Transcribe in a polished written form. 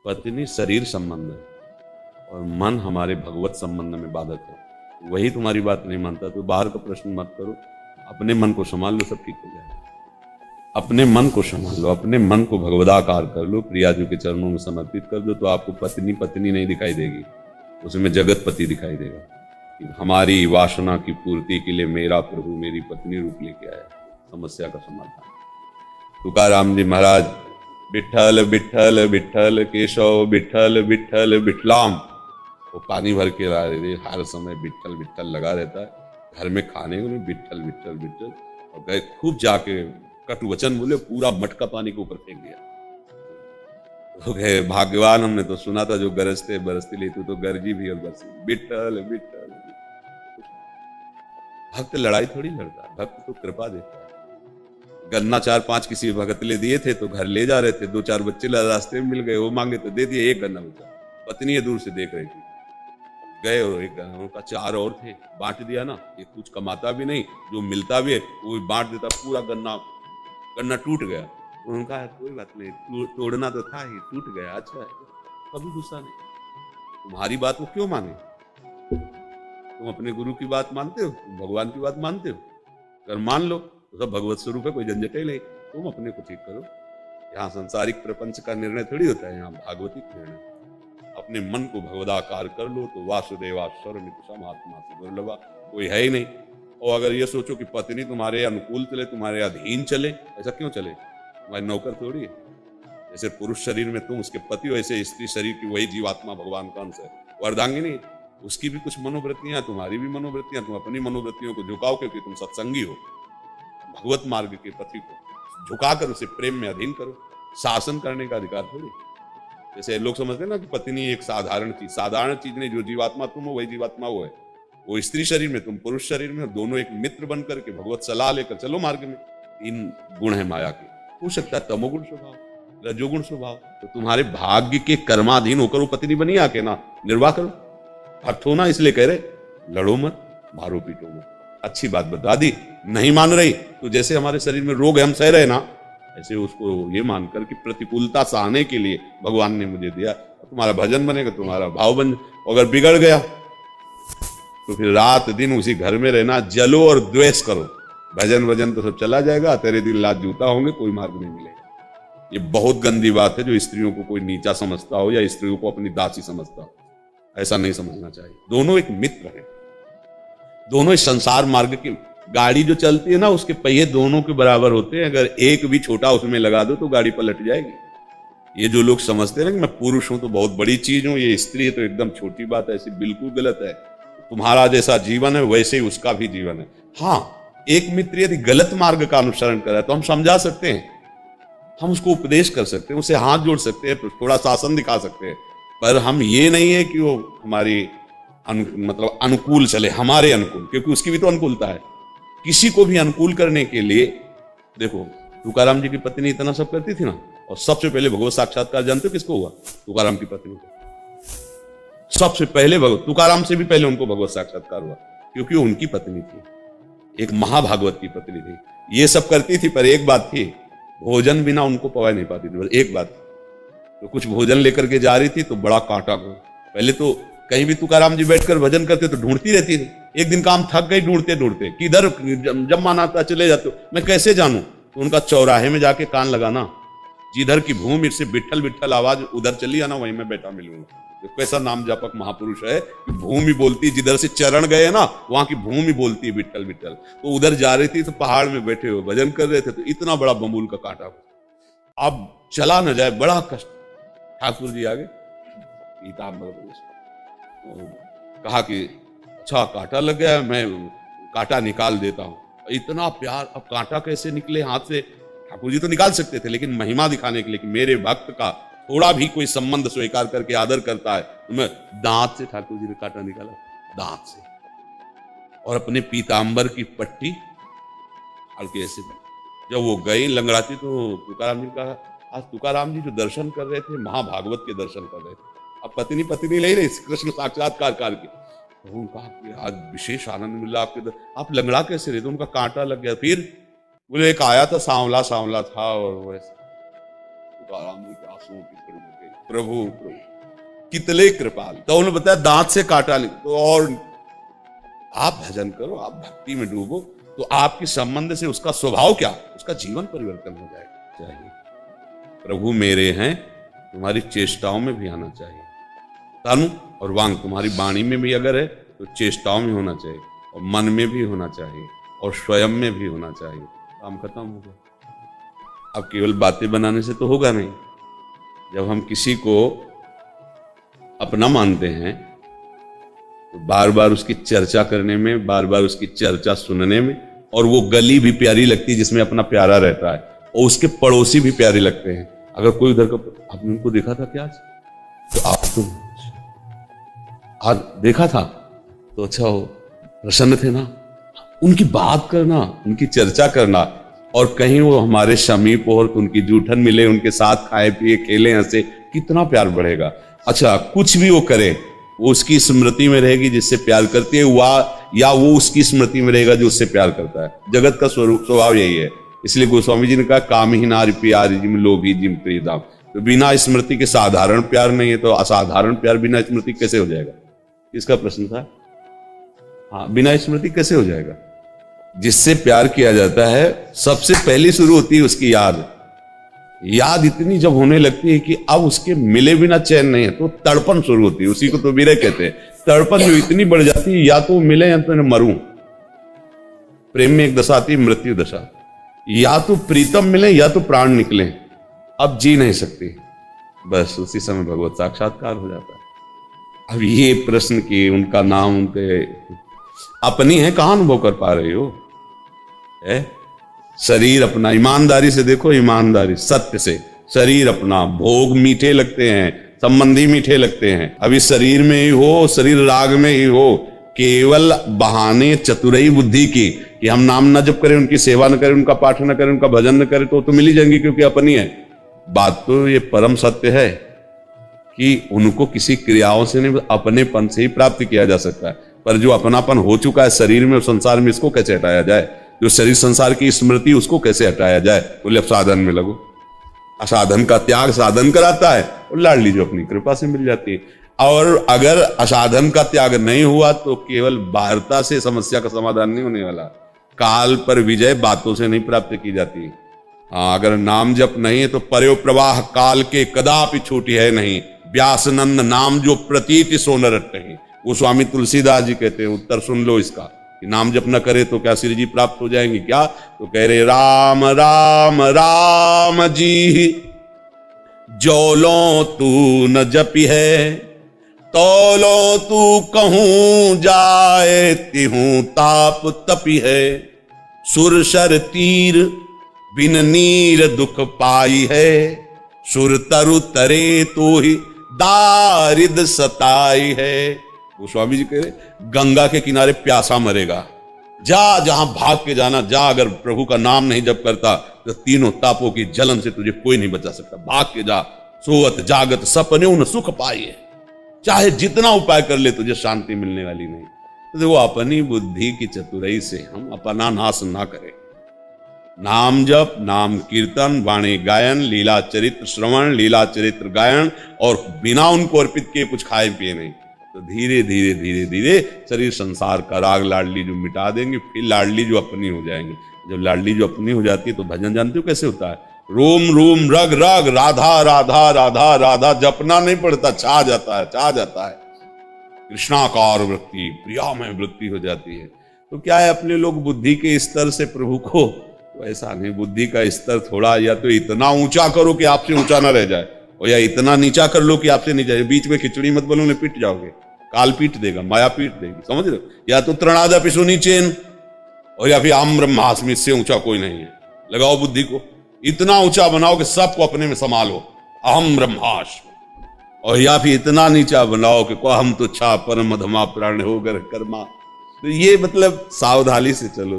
पत्नी शरीर संबंध है और मन हमारे भगवत संबंध में बाधक है। वही तुम्हारी बात नहीं मानता तो बाहर का प्रश्न मत करो, अपने मन को संभाल लो, सब ठीक हो जाएगा। अपने मन को संभाल लो, अपने मन को भगवदाकार कर लो, प्रियाजू के चरणों में समर्पित कर दो, तो आपको पत्नी पत्नी नहीं दिखाई देगी, उसमें जगतपति दिखाई देगा कि हमारी वासना की पूर्ति के लिए मेरा प्रभु मेरी पत्नी रूप लेके आया। समस्या का समाधान। तुकाराम जी महाराज विठल विठल विठल केशव विठल विठल विठलाम, वो पानी भर के ला रहे, हर समय विठल विठल लगा रहता है। घर में खाने को नहीं, विठल विठल विठल, और गए खूब जाके कटु वचन बोले, पूरा मटका पानी के ऊपर फेंक दिया। तो गए भाग्यवान, हमने तो सुना था जो गरजते बरसती ले, तू तो गरजी भी और बरसी। विठल विठल। भक्त लड़ाई थोड़ी लड़ता है, भक्त तो कृपा देता है। गन्ना 4-5 किसी भगत ले दिए थे तो घर ले जा रहे थे, 2-4 बच्चे रास्ते में मिल गए, वो मांगे तो दे दिए, एक गन्ना बचा। पत्नी दूर से देख रही थी, गए और एक गन्ना, उनका 4 और थे, बांट दिया ना। ये कुछ कमाता भी नहीं, जो मिलता भी है वो बांट देता, पूरा गन्ना टूट गया। उनका कोई बात नहीं, तोड़ना तो था ही, टूट गया, अच्छा है, कभी गुस्सा नहीं। तुम्हारी बात वो क्यों माने? तुम अपने गुरु की बात मानते हो, तुम भगवान की बात मानते हो, अगर मान लो तो सब भगवत स्वरूप है, कोई झंझट नहीं। तुम अपने को ठीक करो। यहाँ सांसारिक प्रपंच का निर्णय थोड़ी होता है, यहाँ भागवतिक निर्णय। अपने मन को भगवदाकार कर लो तो वासुदेवा सर्वमित्सम आत्मा से दुर्लभा, कोई है ही नहीं। और अगर ये सोचो कि पत्नी तुम्हारे अनुकूल चले, तुम्हारे अधीन चले, ऐसा क्यों चले? तुम्हारी नौकर थोड़ी है। जैसे पुरुष शरीर में तुम उसके पति हो, ऐसे स्त्री शरीर की वही जीवात्मा भगवान का अंश है, वो अर्धांगिनी, उसकी भी कुछ मनोवृत्तियां, तुम्हारी भी मनोवृत्तियां। तुम अपनी मनोवृत्तियों को झुकाओ क्योंकि तुम सत्संगी हो। भगवत मार्ग के पति को झुकाकर उसे प्रेम में अधीन करो। शासन करने का अधिकार थोड़ी। जैसे लोग समझते हैं ना कि पत्नी एक साधारण चीज नहीं, जो जीवात्मा तुम हो वही जीवात्मा वो है। वो स्त्री शरीर में, तुम पुरुष शरीर में, दोनों एक मित्र बन करके भगवत सलाह लेकर चलो मार्ग में। 3 गुण है माया के, हो सकता है तमोगुण स्वभाव, रजोगुण स्वभाव, तो तुम्हारे भाग्य के कर्माधीन होकर वो पत्नी बनी आके ना निर्वाह करो। भक्त होना इसलिए कह रहे, लड़ो मत, मारो पीटो मत। अच्छी बात बता दी, नहीं मान रही तो जैसे हमारे शरीर में रोग है हम सह रहे ना, ऐसे उसको ये मानकर कि प्रतिकूलता सहने के लिए भगवान ने मुझे दिया। तुम्हारा भजन बनेगा, तुम्हारा भाव बन। अगर बिगड़ गया तो फिर रात दिन उसी घर में रहना, जलो और द्वेष करो। भजन तो सब चला जाएगा, तेरे दिन लात जूता होंगे, कोई मार्ग नहीं मिलेगा। ये बहुत गंदी बात है जो स्त्रियों को कोई नीचा समझता हो या स्त्रियों को अपनी दासी समझता हो, ऐसा नहीं समझना चाहिए। दोनों एक मित्र हैं, दोनों इस संसार मार्ग की गाड़ी जो चलती है ना, उसके पहिए दोनों के बराबर होते हैं। अगर एक भी छोटा उसमें लगा दो तो गाड़ी पलट जाएगी। ये जो लोग समझते हैं ना कि मैं पुरुष हूं तो बहुत बड़ी चीज हूं, ये स्त्री है तो एकदम छोटी बात है, ऐसी बिल्कुल गलत है। तुम्हारा जैसा जीवन है वैसे ही उसका भी जीवन है। हाँ, एक मित्र यदि गलत मार्ग का अनुसरण कर रहा है तो हम समझा सकते हैं, हम उसको उपदेश कर सकते हैं, उसे हाथ जोड़ सकते हैं, थोड़ा शासन दिखा सकते हैं, पर हम ये नहीं है कि वो हमारी मतलब अनुकूल चले, हमारे अनुकूल, क्योंकि उसकी भी तो अनुकूलता है। किसी को भी अनुकूल करने के लिए, देखो तुकाराम जी की पत्नी इतना सब करती थी ना, और सबसे पहले भगवत साक्षात्कार जानते हो किसको हुआ? तुकाराम की पत्नी को। सबसे पहले तुकाराम से भी पहले उनको भगवत साक्षात्कार हुआ, क्योंकि उनकी पत्नी थी, एक महाभागवत की पत्नी थी। ये सब करती थी, पर एक बात थी, भोजन बिना उनको पवा नहीं पाती थी। एक बात, तो कुछ भोजन लेकर के जा रही थी तो बड़ा कांटा को, पहले तो कहीं भी तुकाराम जी बैठकर भजन करते तो ढूंढती रहती थी। एक दिन काम थक गई ढूंढते ढूंढते, किधर जब मन आता चले जाते हो, मैं कैसे जानूं? तो उनका चौराहे में जाके कान लगाना, जिधर की भूमि से विठल विठल आवाज उधर चली आना, वहीं मैं बैठा मिलूंगा। तो कैसा नाम जापक महापुरुष है कि भूमि बोलती, जिधर से चरण गए ना वहां की भूमि बोलती है विठल विठल। तो उधर जा रही थी तो पहाड़ में बैठे हुए भजन कर रहे थे, तो इतना बड़ा बमूल का कांटा, अब चला न जाए, बड़ा कष्ट। ठाकुर जी आगे कहा कि अच्छा कांटा लग गया, मैं कांटा निकाल देता हूं। इतना प्यार, अब कांटा कैसे निकले हाथ से? ठाकुर जी तो निकाल सकते थे, लेकिन महिमा दिखाने के लिए कि मेरे भक्त का थोड़ा भी कोई संबंध स्वीकार करके आदर करता है, तो मैं दांत से, ठाकुर जी ने कांटा निकाला दांत से, और अपने पीतांबर की पट्टी हल्के ऐसे। जब वो गई लंगड़ाती तो तुकाराम जी कहा, आज तुकाराम जी जो दर्शन कर रहे थे महाभागवत के दर्शन कर रहे थे, अब पत्नी नहीं रही, कृष्ण साक्षात्कार के। तो उनका आज विशेष आनंद मिला आपके, आप लंगड़ा कैसे रहे? तो उनका कांटा लग गया। फिर बोले एक आया था, सांवला था, और वैसे तुकाराम जी के आंसुओं की थोड़ी लग गई। प्रभु प्रभु कितने कृपाल। तो उन्होंने बताया दांत से काटा नहीं। तो और आप भजन करो, आप भक्ति में डूबो, तो आपके संबंध से उसका स्वभाव क्या, उसका जीवन परिवर्तन हो जाएगा। चाहिए प्रभु मेरे हैं, तुम्हारी चेष्टाओं में भी आना चाहिए। तनु और वांग, तुम्हारी वाणी में भी अगर है तो चेष्टाओं में होना चाहिए, और मन में भी होना चाहिए, और स्वयं में भी होना चाहिए। काम खत्म हो गया। अब केवल बातें बनाने से तो होगा नहीं। जब हम किसी को अपना मानते हैं तो बार बार उसकी चर्चा करने में, बार बार उसकी चर्चा सुनने में, और वो गली भी प्यारी लगती है जिसमें अपना प्यारा रहता है, और उसके पड़ोसी भी प्यारे लगते हैं। अगर कोई उधर का, आपने उनको देखा था क्या आज? तो आप तो आज देखा था तो अच्छा हो, प्रसन्न थे ना। उनकी बात करना, उनकी चर्चा करना, और कहीं वो हमारे समीप हो और उनकी जूठन मिले, उनके साथ खाए पिए खेले हंसे, कितना प्यार बढ़ेगा। अच्छा, कुछ भी वो करे वो उसकी स्मृति में रहेगी जिससे प्यार करती है, या वो उसकी स्मृति में रहेगा जो उससे प्यार करता है। जगत का स्वभाव यही है। इसलिए गोस्वामी जी ने कहा काम ही नारी प्यारी जिम लोभी जिम प्रियदाम। तो बिना स्मृति के साधारण प्यार नहीं है, तो असाधारण प्यार बिना स्मृति कैसे हो जाएगा? इसका प्रश्न था। हाँ, बिना स्मृति कैसे हो जाएगा? जिससे प्यार किया जाता है सबसे पहले शुरू होती है उसकी याद। याद इतनी जब होने लगती है कि अब उसके मिले बिना चैन नहीं है, तो तड़पन शुरू होती है। उसी को तो विरह कहते हैं। तड़पन जो इतनी बढ़ जाती है, या तो मिले या तो मरूं। प्रेम में एक दशा आती है मृत्यु दशा, या तो प्रीतम मिले या तो प्राण निकले, अब जी नहीं सकती। बस उसी समय भगवत साक्षात्कार हो जाता है। अब ये प्रश्न की उनका नाम उनके अपनी है, कहां अनुभव कर पा रही हो? है शरीर अपना, ईमानदारी से देखो, ईमानदारी सत्य से। शरीर अपना, भोग मीठे लगते हैं, संबंधी मीठे लगते हैं। अभी शरीर में ही हो, शरीर राग में ही हो, केवल बहाने चतुराई बुद्धि की कि हम नाम न जप करें, उनकी सेवा न करें, उनका पाठ न करें, उनका भजन न करें, तो मिल ही जाएंगी क्योंकि अपनी है। बात तो ये परम सत्य है कि उनको किसी क्रियाओं से नहीं, अपनेपन से ही प्राप्त किया जा सकता है। पर जो अपनापन हो चुका है शरीर में, संसार में, इसको कैसे हटाया जाए? जो शरीर संसार की स्मृति, उसको कैसे हटाया जाए? बोले अब साधन में लगो। असाधन का त्याग साधन कराता है, और लाडली जो अपनी कृपा से मिल जाती है। और अगर असाधन का त्याग नहीं हुआ तो केवल बाहरता से समस्या का समाधान नहीं होने वाला। काल पर विजय बातों से नहीं प्राप्त की जाती। हाँ, अगर नाम जप नहीं है तो पर्यो प्रवाह काल के कदापि छूटी है नहीं। व्यासनंद नाम जो प्रतीति सोनरट नहीं। वो स्वामी तुलसीदास जी कहते हैं, उत्तर सुन लो इसका, कि नाम जप न करे तो क्या श्री जी प्राप्त हो जाएंगे क्या? तो कह रहे राम राम राम जी जो लो तू न जपी है, तो लो तू कहूं जाए तिहूं ताप तपी है। सुरसर तीर बिन नीर दुख पाई है, सुर तरु तरे तो ही दारिद सताई है। वो स्वामी जी कह रहे गंगा के किनारे प्यासा मरेगा, जा जहां भाग के जाना जा। अगर प्रभु का नाम नहीं जप करता तो तीनों तापों की जलन से तुझे कोई नहीं बचा सकता। भाग के जा, सोवत जागत सपने उन सुख पाइए। चाहे जितना उपाय कर ले तुझे शांति मिलने वाली नहीं। तो देखो, अपनी बुद्धि की चतुराई से हम अपना नाश ना करें। नाम जप, नाम कीर्तन, वाणी गायन, लीला चरित्र श्रवण, लीला चरित्र गायन, और बिना उनको अर्पित किए कुछ खाए पिए नहीं, तो धीरे धीरे धीरे धीरे शरीर संसार का राग लाडली जो मिटा देंगे, फिर लाडली जो अपनी हो जाएंगी। जब लाडली जो अपनी हो जाती है तो भजन जानते हो कैसे होता है? रोम रोम रग रग राधा राधा राधा राधा, जपना नहीं पड़ता, छा जाता है, छा जाता है। कृष्णाकार वृत्ति, प्रियामय वृत्ति हो जाती है। तो क्या है, अपने लोग बुद्धि के स्तर से प्रभु को, तो ऐसा नहीं। बुद्धि का स्तर थोड़ा या तो इतना ऊंचा करो कि आपसे ऊंचा ना रह जाए, और या इतना नीचा कर लो कि आपसे नीचा। बीच में खिचड़ी मत बनो, नहीं पिट जाओगे। काल पीट देगा, माया पीट देगी, समझ रहे हो? या तो त्रणादा पिसुनी चेन, और या फिर आम ब्रह्मास्मि, इससे ऊंचा कोई नहीं है। लगाओ बुद्धि को, इतना ऊंचा बनाओ कि सबको अपने में संभालो, अहम ब्रह्मास्मि। और या फिर इतना नीचा बनाओ कि को हम तो छा परम धमा प्राण होकर कर्मा। तो ये मतलब सावधानी से चलो।